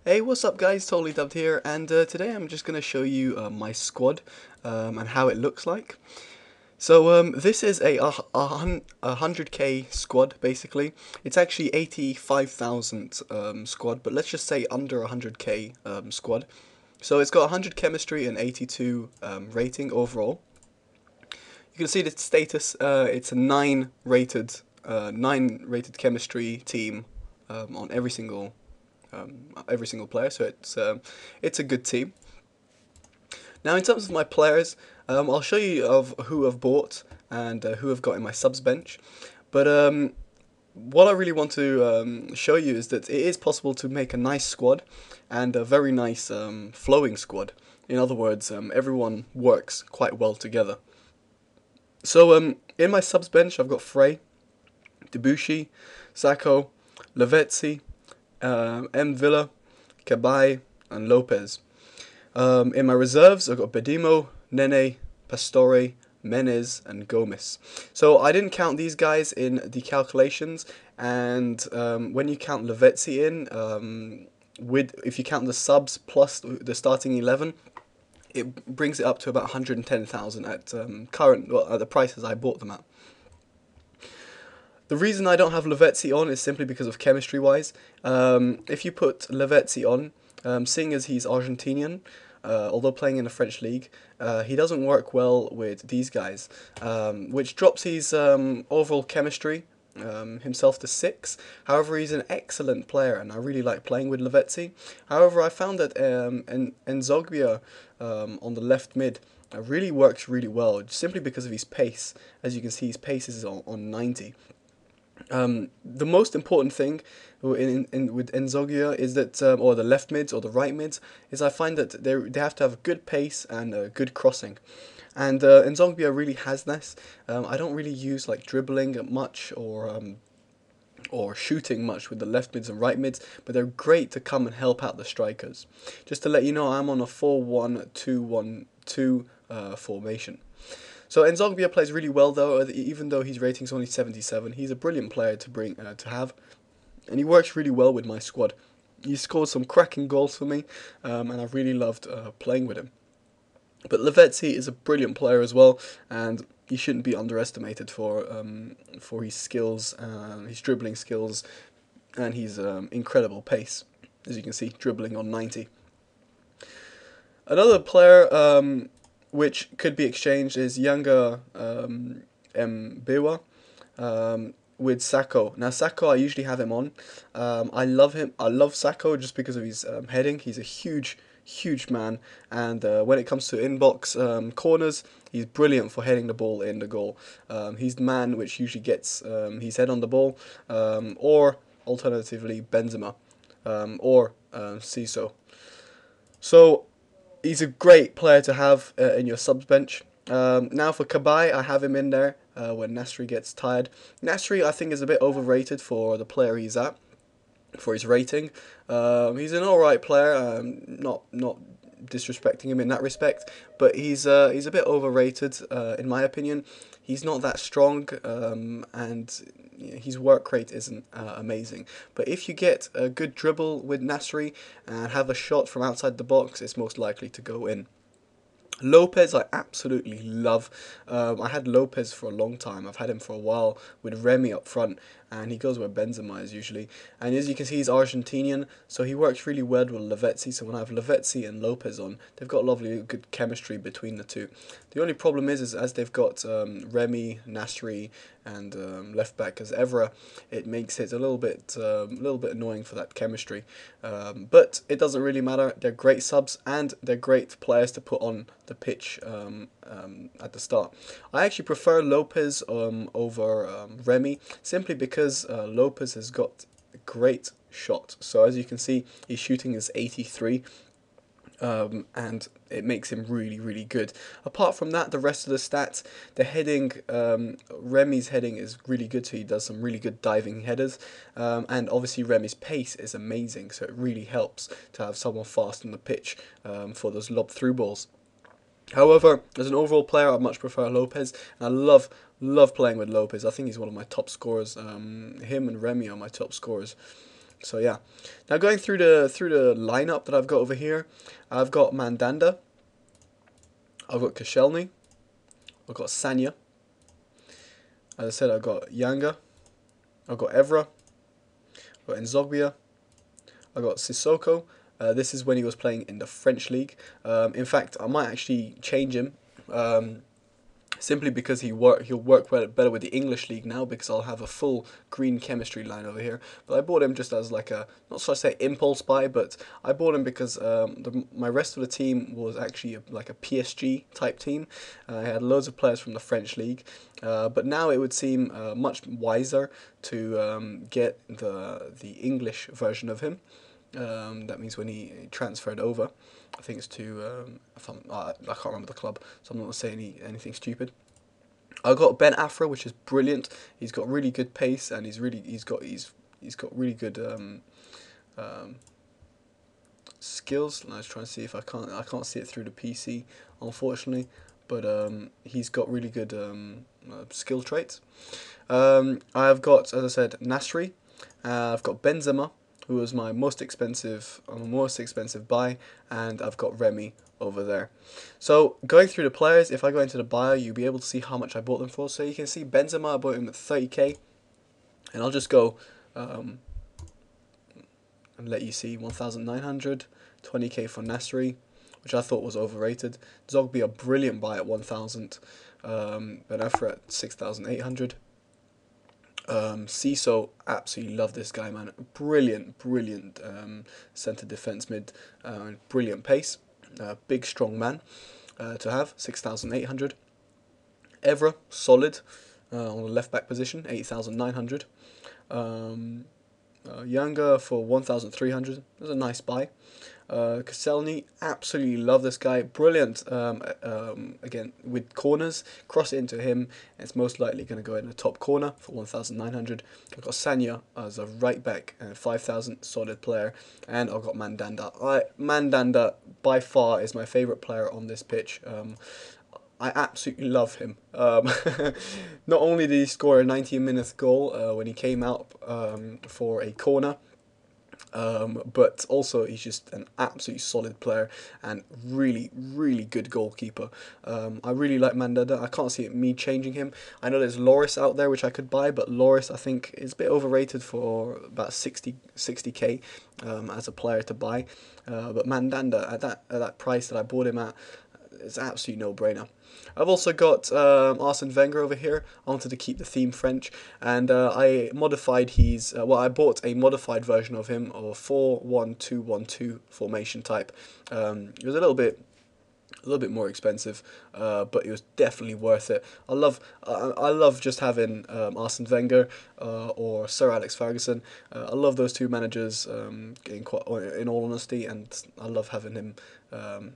Hey, what's up guys, Totallydubbed here, and today I'm just going to show you my squad and how it looks like. So this is a 100k squad basically. It's actually 85,000 squad, but let's just say under 100k squad. So it's got 100 chemistry and 82 rating overall. You can see the status, it's a 9 rated chemistry team on every single player, so it's a good team. Now, in terms of my players, I'll show you of who I've bought and who I've got in my subs bench. But what I really want to show you is that it is possible to make a nice squad and a very nice flowing squad. In other words, everyone works quite well together. So in my subs bench, I've got Frey, Debuchy, Sacco, Lavezzi, M. Villa, Cabaye, and Lopez. In my reserves, I've got Bedimo, Nene, Pastore, Menez, and Gomes. So I didn't count these guys in the calculations, and when you count Lavezzi in, if you count the subs plus the starting 11, it brings it up to about 110,000 at at the prices I bought them at. The reason I don't have Lavezzi on is simply because of chemistry-wise. If you put Lavezzi on, seeing as he's Argentinian, although playing in the French league, he doesn't work well with these guys, which drops his overall chemistry himself to 6. However, he's an excellent player, and I really like playing with Lavezzi. However, I found that Nzogbia on the left mid really works really well, simply because of his pace. As you can see, his pace is on 90. The most important thing with Nzogia is that, or the left mids or the right mids, is I find that they have to have good pace and good crossing. And Nzogbia really has this. I don't really use like dribbling much or shooting much with the left mids and right mids, but they're great to come and help out the strikers. Just to let you know, I'm on a 4-1-2-1-2 formation. So Nzogbia plays really well though, even though his rating's only 77. He's a brilliant player to bring to have, and he works really well with my squad. He scored some cracking goals for me, and I've really loved playing with him. But Lavezzi is a brilliant player as well, and he shouldn't be underestimated for his skills, his dribbling skills, and his incredible pace. As you can see, dribbling on 90. Another player which could be exchanged is Yanga Mbewa with Sacco. Now Sacco, I usually have him on. I love him. I love Sacco just because of his heading. He's a huge man, and when it comes to inbox corners, he's brilliant for heading the ball in the goal. He's the man which usually gets his head on the ball, or alternatively Benzema, or Sisso. So he's a great player to have in your subs bench. Now for Cabaye, I have him in there when Nasri gets tired. Nasri, I think, is a bit overrated for the player he's at, for his rating. He's an alright player, not disrespecting him in that respect, but he's a bit overrated in my opinion. He's not that strong, and his work rate isn't amazing. But if you get a good dribble with Nasri and have a shot from outside the box, it's most likely to go in. Lopez, I absolutely love. I had Lopez for a long time. I've had him for a while with Remy up front, and he goes where Benzema is usually. And as you can see, he's Argentinian, so he works really well with Lavezzi. So when I have Lavezzi and Lopez on, they've got lovely, good chemistry between the two. The only problem is as they've got Remy, Nasri, and left back as Evra, it makes it a little bit annoying for that chemistry. But it doesn't really matter. They're great subs, and they're great players to put on the pitch at the start. I actually prefer Lopez over Remy, simply because Lopez has got a great shot. So as you can see, his shooting is 83. And it makes him really good. Apart from that, the rest of the stats, the heading, Remy's heading is really good, so he does some really good diving headers, and obviously Remy's pace is amazing, so it really helps to have someone fast on the pitch for those lob through balls. However, as an overall player, I much prefer Lopez, and I love playing with Lopez. I think he's one of my top scorers. Him and Remy are my top scorers. So yeah. Now going through the lineup that I've got over here, I've got Mandanda, I've got Koscielny, I've got Sanya. As I said, I've got Yanga, I've got Evra, I've got Nzogbia, I've got Sissoko. This is when he was playing in the French league. In fact, I might actually change him. Simply because he'll work better with the English league now, because I'll have a full green chemistry line over here. But I bought him just as like a, not so I say impulse buy, but I bought him because my rest of the team was actually like a PSG type team. I had loads of players from the French league, but now it would seem much wiser to get the English version of him. That means when he transferred over, I think it's to I can't remember the club, so I'm not going to say anything stupid. I got Ben Afra, which is brilliant. He's got really good pace, and he's got really good skills. Let's try and see if I can't see it through the PC, unfortunately, but he's got really good skill traits. I've got, as I said, Nasri. I've got Benzema, who was my most expensive buy, and I've got Remy over there. So going through the players, if I go into the bio, you'll be able to see how much I bought them for. So you can see Benzema, I bought him at 30k, and I'll just go and let you see 1,900, 20k for Nasri, which I thought was overrated. Zogby, a brilliant buy at 1,000, Ben Afra at 6,800. Sisso, absolutely love this guy, man. Brilliant centre defence mid, brilliant pace, big strong man to have, 6,800. Evra, solid on the left back position, 8,900. Younger for 1,300. That's a nice buy. Koscielny, absolutely love this guy. Brilliant. Again, with corners, cross it into him. It's most likely going to go in the top corner for 1,900. I've got Sanya as a right back, 5,000, solid player, and I've got Mandanda. Mandanda by far is my favourite player on this pitch. I absolutely love him. Not only did he score a 90-minute goal when he came out for a corner, but also he's just an absolutely solid player and really good goalkeeper. I really like Mandanda. I can't see me changing him. I know there's Loris out there which I could buy, but Loris I think is a bit overrated for about 60k as a player to buy. But Mandanda at that price that I bought him at, it's an absolute no-brainer. I've also got Arsene Wenger over here. I wanted to keep the theme French, and I modified I bought a modified version of him, of 4-1-2-1-2 formation type. It was a little bit more expensive, but it was definitely worth it. I love just having Arsene Wenger or Sir Alex Ferguson. I love those two managers in all honesty, and I love having him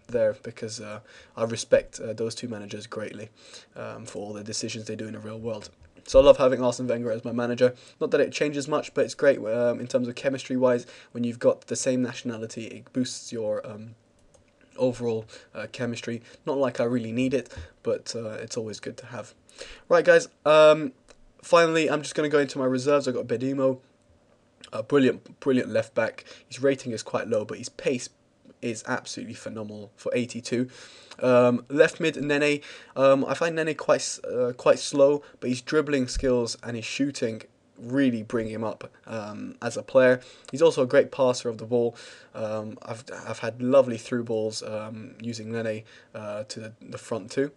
there because I respect those two managers greatly for all the decisions they do in the real world. So I love having Arsene Wenger as my manager. Not that it changes much, but it's great in terms of chemistry-wise. When you've got the same nationality, it boosts your overall chemistry. Not like I really need it, but it's always good to have. Right, guys. Finally, I'm just going to go into my reserves. I've got Bedimo, brilliant left back. His rating is quite low, but his pace is absolutely phenomenal for 82. Left mid Nene. I find Nene quite slow, but his dribbling skills and his shooting really bring him up as a player. He's also a great passer of the ball. I've had lovely through balls using Nene to the front too.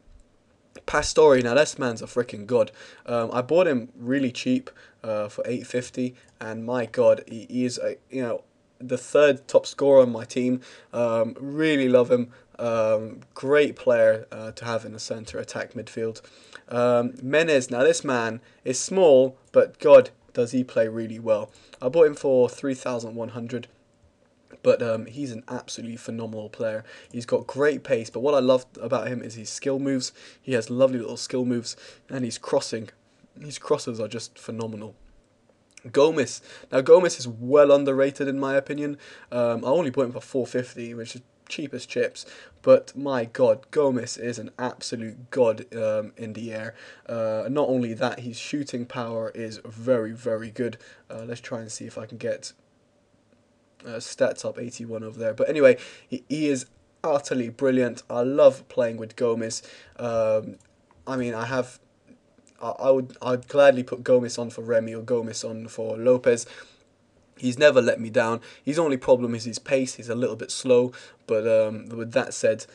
Pastore, now this man's a freaking god. I bought him really cheap for 850, and my god, he is the third top scorer on my team. Really love him. Great player to have in the centre attack midfield. Menez, now this man is small, but god, does he play really well. I bought him for 3,100. But he's an absolutely phenomenal player. He's got great pace, but what I love about him is his skill moves. He has lovely little skill moves, and his crossing. His crosses are just phenomenal. Gomez. Now Gomez is well underrated in my opinion. I only bought him for 450, which is cheap as chips. But my god, Gomez is an absolute god in the air. Not only that, his shooting power is very good. Let's try and see if I can get stats up, 81 over there. But anyway, he is utterly brilliant. I love playing with Gomez. I mean, I'd gladly put Gomez on for Remy or Gomez on for Lopez. He's never let me down. His only problem is his pace. He's a little bit slow, but with that said,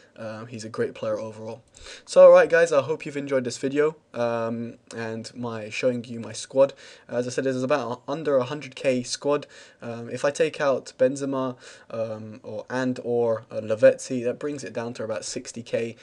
he's a great player overall. So alright guys, I hope you've enjoyed this video and my showing you my squad. As I said, there's about under 100k squad. If I take out Benzema or Lavezzi, that brings it down to about 60k.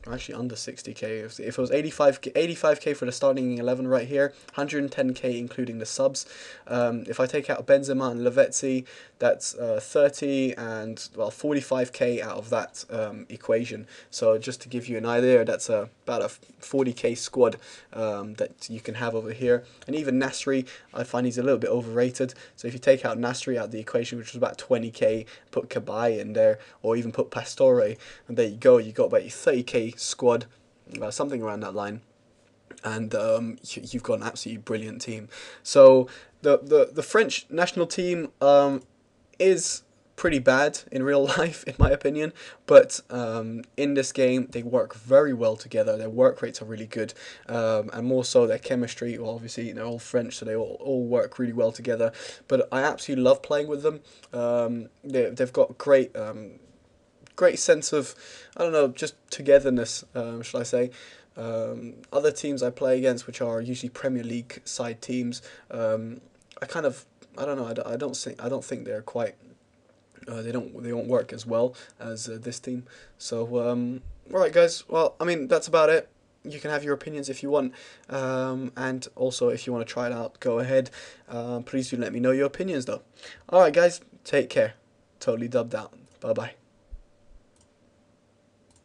Actually under 60k. If it was 85k for the starting 11 right here, 110k including the subs. If I take out Benzema and Lavezzi, that's 30 and well 45k out of that equation. So just to give you an idea, that's about a 40k squad that you can have over here. And even Nasri, I find he's a little bit overrated. So if you take out Nasri out of the equation, which was about 20k, put Cabaye in there, or even put Pastore, and there you go. You got about 30k squad, something around that line. And you've got an absolutely brilliant team. So the French national team is pretty bad in real life, in my opinion, but in this game they work very well together. Their work rates are really good, and more so their chemistry. Well, obviously they're all French, so they all work really well together. But I absolutely love playing with them. They've got great sense of, I don't know, just togetherness, shall I say. Other teams I play against, which are usually Premier League side teams, I don't know. I don't think they're quite. They don't work as well as this team. So alright guys. Well, I mean that's about it. You can have your opinions if you want, and also if you want to try it out, go ahead. Please do let me know your opinions though. Alright guys, take care. Totally dubbed out. Bye bye.